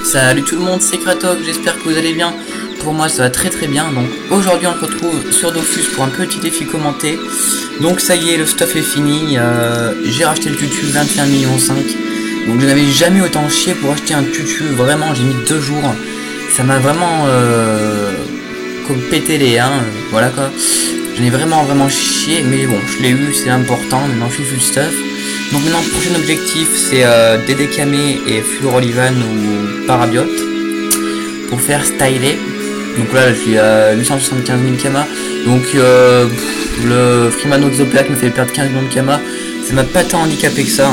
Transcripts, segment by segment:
Salut tout le monde, c'est Kratok, j'espère que vous allez bien. Pour moi ça va très bien. Donc aujourd'hui on se retrouve sur Dofus pour un petit défi commenté. Donc ça y est, le stuff est fini. J'ai racheté le tutu 21,5 millions. Donc je n'avais jamais autant chié pour acheter un tutu. Vraiment j'ai mis 2 jours. Ça m'a vraiment comme pété les voilà quoi. J'en ai vraiment chié, mais bon je l'ai eu, c'est important. Maintenant je suis full stuff. Donc maintenant le prochain objectif c'est DDKame et Fluorolivan ou Parabiot pour faire styler. Donc là je suis à 875 000 kama. Donc le Freeman Exoplate me fait perdre 15 millions de kama. Ça m'a pas tant handicapé que ça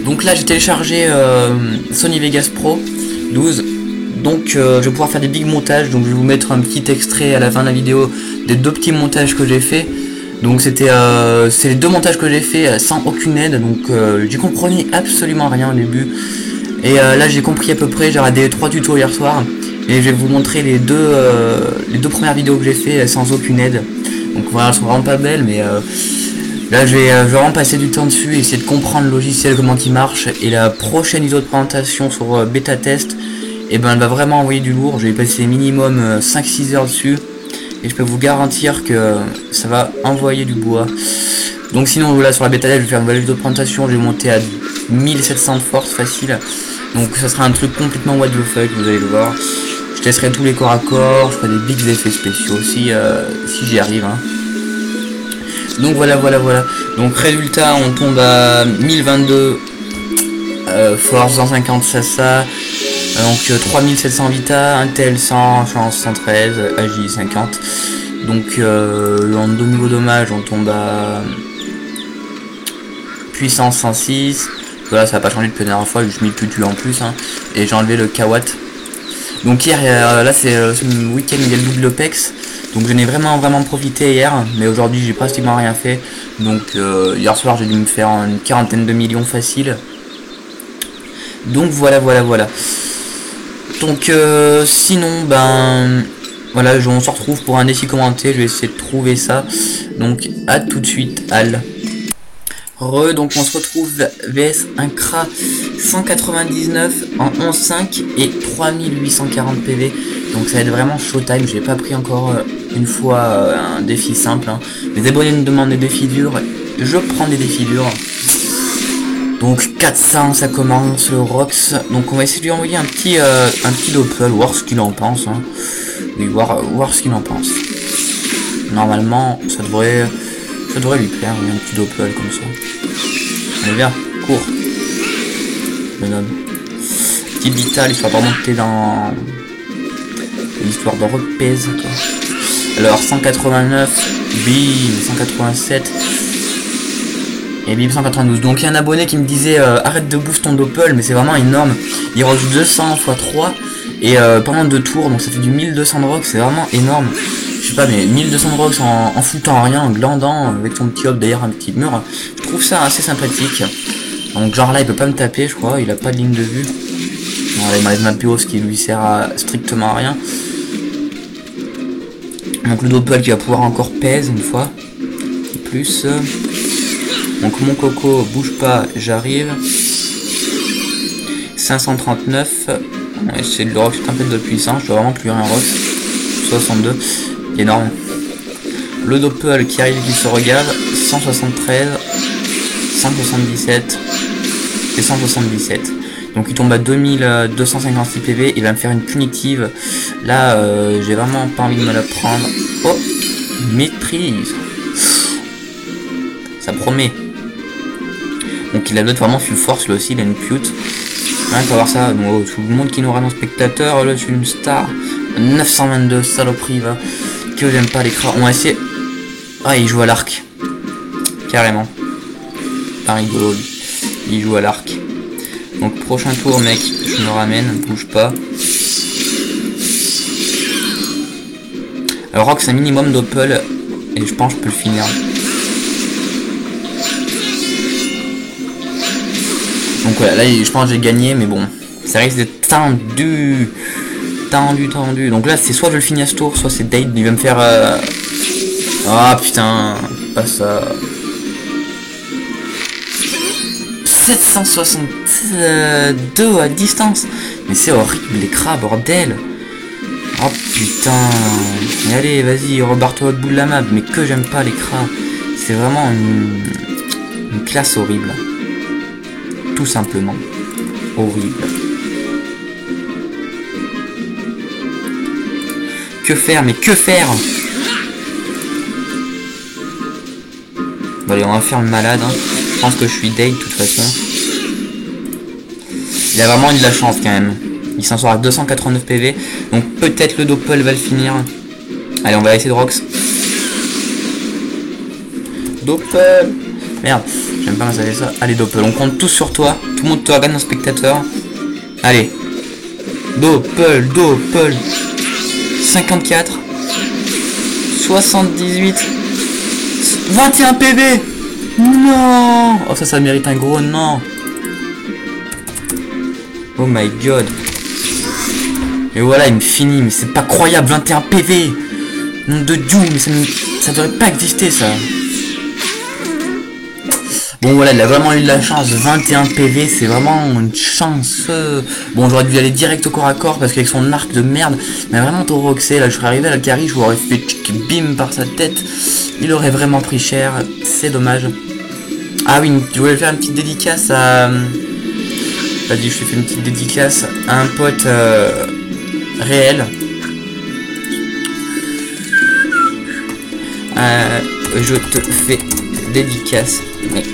Donc là j'ai téléchargé Sony Vegas Pro 12. Donc je vais pouvoir faire des big montages. Donc je vais vous mettre un petit extrait à la fin de la vidéo des 2 petits montages que j'ai fait. Donc c'est les 2 montages que j'ai fait sans aucune aide, donc j'y comprenais absolument rien au début. Et là j'ai compris à peu près, j'ai regardé 3 tutos hier soir. Et je vais vous montrer les deux premières vidéos que j'ai fait sans aucune aide. Donc voilà, elles sont vraiment pas belles, mais là je vais vraiment passer du temps dessus et essayer de comprendre le logiciel, comment il marche. Et la prochaine vidéo de présentation sur bêta test, et ben elle va vraiment envoyer du lourd. Je vais passer minimum 5-6 heures dessus. Et je peux vous garantir que ça va envoyer du bois. Donc sinon là sur la bêta, je vais faire une nouvelle vidéo de présentation. Je vais monter à 1700 de force facile. Donc ça sera un truc complètement what the fuck, vous allez le voir. Je testerai tous les corps à corps. Je ferai des big effets spéciaux aussi si j'y arrive. Donc voilà. Donc résultat, on tombe à 1022 force, 150 Sasa. Donc 3700 Vita, Intel 100, Chance 113, AJ 50. Donc en niveau dommage on tombe à puissance 106. Voilà, ça va pas changer depuis la dernière fois, je mets le tutu en plus et j'ai enlevé le Kawat. Donc hier, là c'est le week-end, il y a le double OPEX. Donc j'en ai vraiment profité hier, mais aujourd'hui j'ai pratiquement rien fait. Donc hier soir j'ai dû me faire une quarantaine de millions facile. Donc voilà. Donc sinon voilà, on se retrouve pour un défi commenté. Je vais essayer de trouver ça. Donc à tout de suite, Al. Donc on se retrouve vs un Kra 199 en 11.5 et 3840 PV. Donc ça va être vraiment showtime. J'ai pas pris encore une fois un défi simple. Les abonnés me demandent des défis durs. Je prends des défis durs. Donc 400 ça commence, le Rox. Donc on va essayer de lui envoyer un petit doppel, voir ce qu'il en pense. Oui, voir ce qu'il en pense. Normalement ça devrait lui plaire, un petit doppel comme ça. Allez viens, cours. Je donne. Petite vital, histoire de remonter dans l'histoire de repèse. Alors 189, bim, 187. Et bim 192. Donc il y a un abonné qui me disait arrête de boost ton doppel, mais c'est vraiment énorme. Il rajoute 200 x 3 et pendant 2 tours, donc ça fait du 1200 de rock, c'est vraiment énorme. Je sais pas, mais 1200 de rock en foutant rien, en glandant avec son petit hop derrière un petit mur. Je trouve ça assez sympathique. Donc genre là il peut pas me taper, je crois, il a pas de ligne de vue. Bon, là il m'enlève ma PO, ce qui lui sert à strictement à rien. Donc le doppel qui va pouvoir encore pèse une fois. Plus. Donc mon coco, bouge pas, j'arrive. 539. On va essayer de le rock un peu de puissance. Je dois vraiment plus rien rock. 62. Énorme. Le doppel qui arrive, qui se regarde. 173. 177. Et 177. Donc il tombe à 2256 PV. Il va me faire une punitive. Là, j'ai vraiment pas envie de me la prendre. Oh, maîtrise. Ça promet. Donc il a d'autres vraiment full force, là aussi il a une pute. On va voir ça. Donc, tout le monde qui nous rate en spectateur, là je suis une star. 922, saloperie va. Que j'aime pas les Kra. On va essayer. Ah, il joue à l'arc. Carrément. Pas rigolo lui. Il joue à l'arc. Donc prochain tour mec, je me ramène, bouge pas. Alors rock c'est un minimum doppel. Et je pense que je peux le finir. Donc voilà, là je pense que j'ai gagné, mais bon, ça risque d'être tendu tendu. Donc là, c'est soit je le finis à ce tour, soit c'est Date, il va me faire... Ah putain, pas ça. 762 à distance. Mais c'est horrible les crabes, bordel. Oh putain. Mais allez, vas-y, rebarre-toi au bout de la map. Mais que j'aime pas les crabes. C'est vraiment une classe horrible. Tout simplement. Horrible. Que faire, mais que faire? Bon allez, on va faire le malade. Hein. Je pense que je suis Date de toute façon. Il a vraiment eu de la chance quand même. Il s'en sort à 289 PV. Donc peut-être le Doppel va le finir. Allez, on va essayer de Rox. Doppel. Merde, j'aime pas quand ça fait ça. Allez Doppel, on compte tous sur toi. Tout le monde te regarde en spectateur. Allez. Doppel. 54. 78. 21 PV. Non. Oh ça mérite un gros non. Oh my god. Et voilà, il me finit, mais c'est pas croyable, 21 PV. Nom de Dieu, mais ça devrait pas exister ça. Bon voilà, il a vraiment eu de la chance, 21 PV, c'est vraiment une chance. Bon, j'aurais dû aller direct au corps à corps parce qu'avec son arc de merde, mais vraiment trop roxé, là je serais arrivé à la carry, je l'aurais fait bim par sa tête. Il aurait vraiment pris cher, c'est dommage. Ah oui, je voulais faire une petite dédicace à... Vas-y, je te fais une petite dédicace à un pote réel. Je te fais dédicace, mec.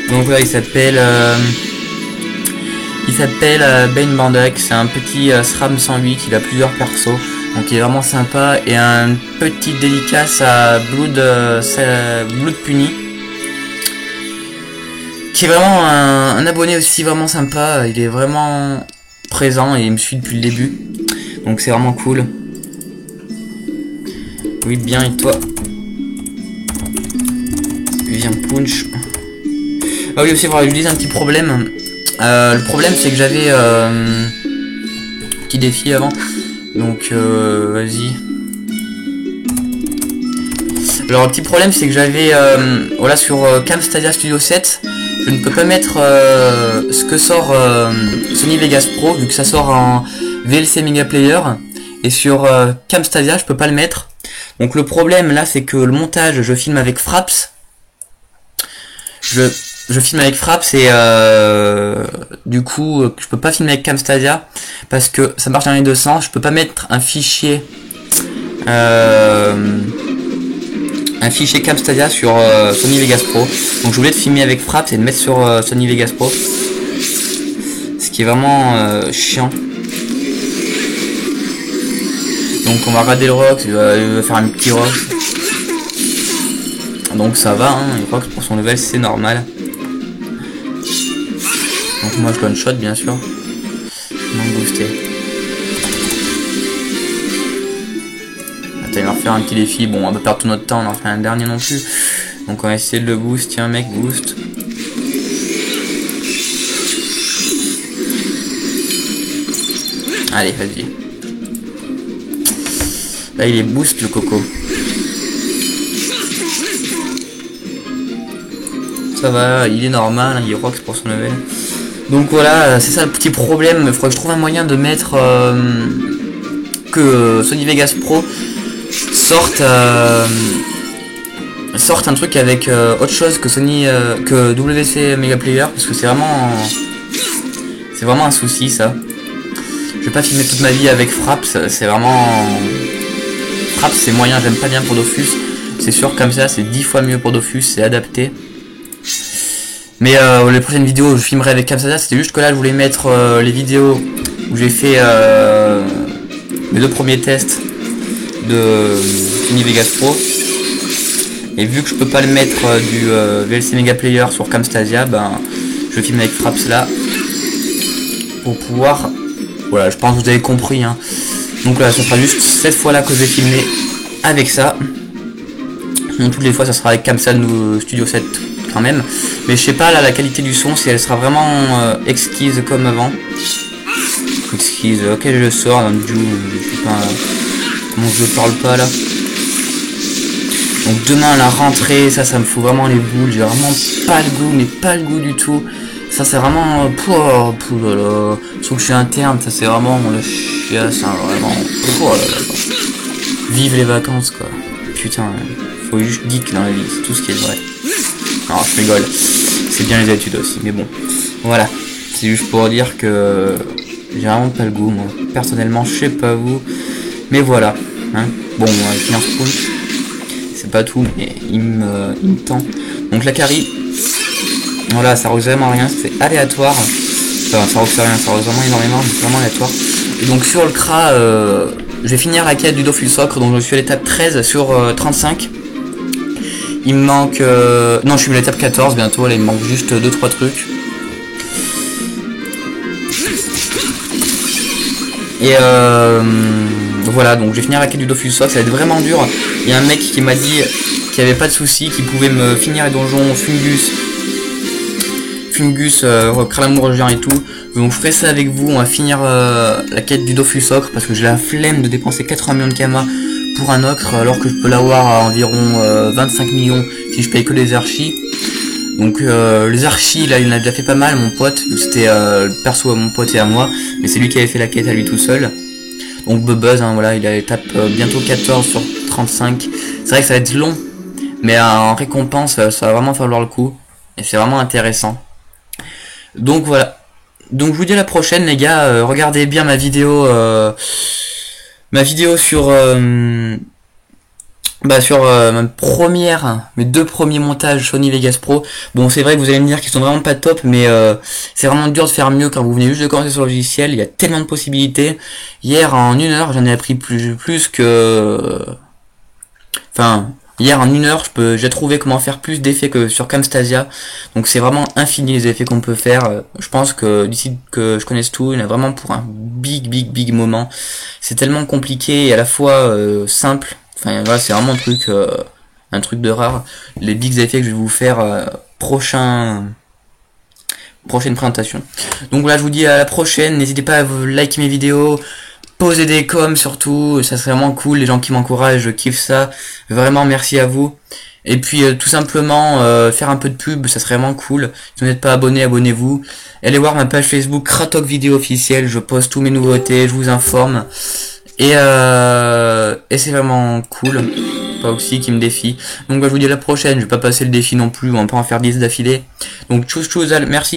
Donc voilà, il s'appelle Bane Bandak. C'est un petit SRAM 108. Il a plusieurs persos, donc il est vraiment sympa. Et un petit dédicace à Blood Puni, qui est vraiment un abonné aussi vraiment sympa. Il est vraiment présent et il me suit depuis le début, donc c'est vraiment cool. Oui, bien, et toi? Viens punch. Ah oui, aussi, voilà, je disais un petit problème. Le problème c'est que j'avais petit défi avant, donc vas-y. Alors le petit problème c'est que j'avais voilà, sur Camstadia Studio 7, je ne peux pas mettre ce que sort Sony Vegas Pro, vu que ça sort en VLC Media Player, et sur Camstadia je peux pas le mettre. Donc le problème là c'est que le montage, je filme avec Fraps. Je filme avec Fraps et du coup je peux pas filmer avec Camstadia parce que ça marche dans les deux sens. Je peux pas mettre un fichier Camstadia sur Sony Vegas Pro, donc je voulais te filmer avec Fraps et de mettre sur Sony Vegas Pro, ce qui est vraiment chiant. Donc on va regarder le Rox, il va faire un petit Rox, donc ça va, hein, il croit que pour son level c'est normal. Donc moi je one shot bien sûr, non boosté. Attends, il va refaire un petit défi, bon on va pas perdre tout notre temps, on en fait un dernier non plus. Donc on va essayer de le boost, tiens mec, boost. Allez, vas-y. Là il est boost le coco. Ça va, il est normal, il rox pour son level. Donc voilà, c'est ça le petit problème. Il faudrait que je trouve un moyen de mettre que Sony Vegas Pro sorte un truc avec autre chose que Sony que WC Media Player, parce que c'est vraiment un souci ça. Je vais pas filmer toute ma vie avec Fraps, c'est vraiment... Fraps c'est moyen, j'aime pas bien pour Dofus. C'est sûr comme ça c'est 10 fois mieux pour Dofus, c'est adapté. Mais les prochaines vidéos je filmerai avec Camstadia, c'était juste que là je voulais mettre les vidéos où j'ai fait mes 2 premiers tests de Sony Vegas Pro. Et vu que je peux pas le mettre du VLC Media Player sur Camstadia, ben je filme avec Fraps là pour pouvoir... Voilà, je pense que vous avez compris, hein. Donc là ça sera juste cette fois là que je vais filmer avec ça. Sinon toutes les fois ça sera avec Camstadia Studio 7 quand même. Mais je sais pas là la qualité du son, si elle sera vraiment exquise comme avant. Quick skis, ok je le sors, donc du je sais pas comment je parle pas là. Donc demain la rentrée, ça me fout vraiment les boules, j'ai vraiment pas le goût, mais pas le goût du tout. Ça c'est vraiment là. Sauf que je suis interne, ça c'est vraiment le chiasse, hein, vraiment. Oh là là. Vive les vacances quoi. Putain, faut juste geek dans la vie, c'est tout ce qui est vrai. Non, je rigole. C'est bien les études aussi, mais bon. Voilà. C'est juste pour dire que j'ai vraiment pas le goût, moi. Personnellement, je sais pas vous. Mais voilà. Hein. Bon, on va finir ce punch. C'est pas tout, mais il me tend. Donc la carry. Voilà, ça rose vraiment rien, c'est aléatoire. Enfin, ça rose rien, ça rose vraiment énormément, c'est vraiment aléatoire. Et donc sur le CRA, je vais finir la quête du Dofus Socre, donc je suis à l'étape 13 sur 35. Il me manque... non, je suis à l'étape 14 bientôt, là il me manque juste 2-3 trucs. Et voilà, donc je vais finir la quête du Dofus Socre, ça va être vraiment dur. Il y a un mec qui m'a dit qu'il n'y avait pas de souci, qu'il pouvait me finir les donjons Fungus, Kralamour géant et tout. Donc je ferai ça avec vous, on va finir la quête du Dofus Ocre parce que j'ai la flemme de dépenser 80 millions de Kama pour un ocre alors que je peux l'avoir à environ 25 millions si je paye que les archis. Donc les archis là il en a déjà fait pas mal mon pote, c'était le perso à mon pote et à moi, mais c'est lui qui avait fait la quête à lui tout seul. Donc Buzz, hein, voilà, il a l'étape bientôt 14 sur 35. C'est vrai que ça va être long, mais en récompense ça va vraiment falloir le coup et c'est vraiment intéressant. Donc voilà. Donc je vous dis à la prochaine les gars, regardez bien ma vidéo sur mes deux premiers montages Sony Vegas Pro. Bon c'est vrai que vous allez me dire qu'ils sont vraiment pas top, mais c'est vraiment dur de faire mieux quand vous venez juste de commencer sur le logiciel, il y a tellement de possibilités. Hier en 1 heure j'en ai appris plus que... Enfin... Hier en 1 heure, j'ai trouvé comment faire plus d'effets que sur Camtasia. Donc c'est vraiment infini les effets qu'on peut faire. Je pense que d'ici que je connaisse tout, il y en a vraiment pour un big moment. C'est tellement compliqué et à la fois simple. Enfin voilà, c'est vraiment un truc de rare. Les big effets que je vais vous faire prochaine présentation. Donc voilà, je vous dis à la prochaine. N'hésitez pas à vous liker mes vidéos. Posez des coms surtout, ça serait vraiment cool, les gens qui m'encouragent, je kiffe ça, vraiment merci à vous. Et puis tout simplement faire un peu de pub, ça serait vraiment cool. Si vous n'êtes pas abonné, abonnez-vous. Allez voir ma page Facebook Kratok Vidéo officielle, je poste tous mes nouveautés, je vous informe. Et c'est vraiment cool. Pas aussi qui me défie. Donc bah, je vous dis à la prochaine, je vais pas passer le défi non plus, on va pas en faire 10 d'affilée. Donc tchuss, merci.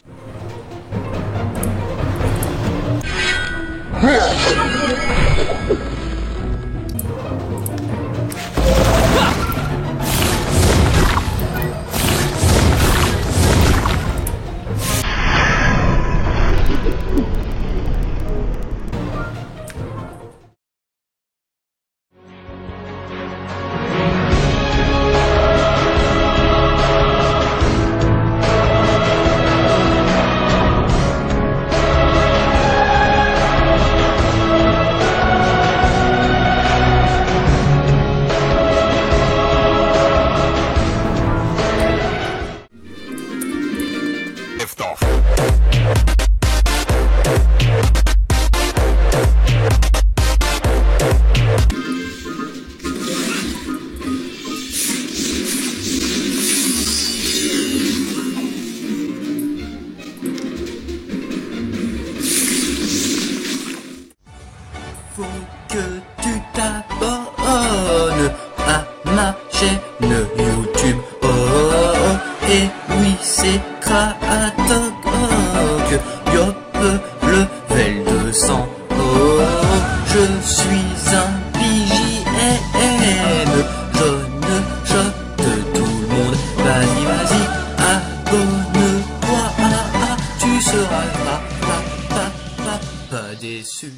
Faut que tu t'abonnes à ma chaîne YouTube. Oh, oh, oh. Et oui, c'est Kratok. Yop, level 200. Oh, je suis un PJM. Je shot tout le monde. Vas-y, abonne-toi. Tu seras pas déçu.